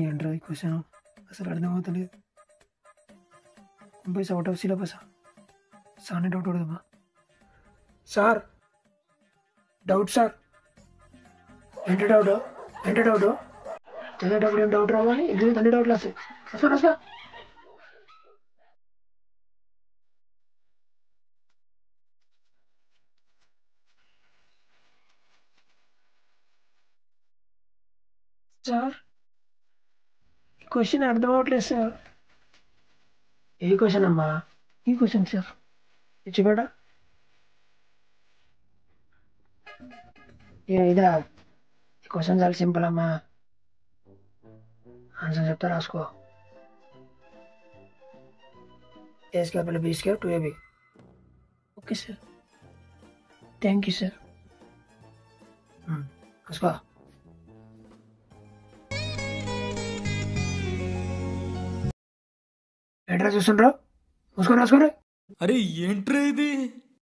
ఏంట్రా ఈ క్వశ్చన్ అసలు అర్థమవుతలేదు. కొంపైస్ అవుట్ ఆఫ్ సిలబస్ సానే డౌట్ కొడదామా? Sir doubt sir. ఏంటి డౌట్? ఏంటి డౌట్? చదివేటప్పుడు ఏం డౌట్ రావాలి, ఎగ్జామ్ అన్ని డౌట్లు వస్తాయి. వస్తా వస్తా. సార్ క్వశ్చన్ అర్థం అవ్వట్లేదు సార్. ఏ క్వశ్చన్ అమ్మా? ఈ క్వశ్చన్ సార్ ఇచ్చిపేట. ఇదా ఈ క్వశ్చన్ చాలా సింపుల్ అమ్మా. ఆన్సర్ చెప్తా రాసుకో. A square plus b square 2ab. Okay sir, thank you sir. రాసుకో. ఏంట్రా చూస్తుండ్రా? మూసుకొని రాసుకోండి. అరే ఏంట్రా ఇది?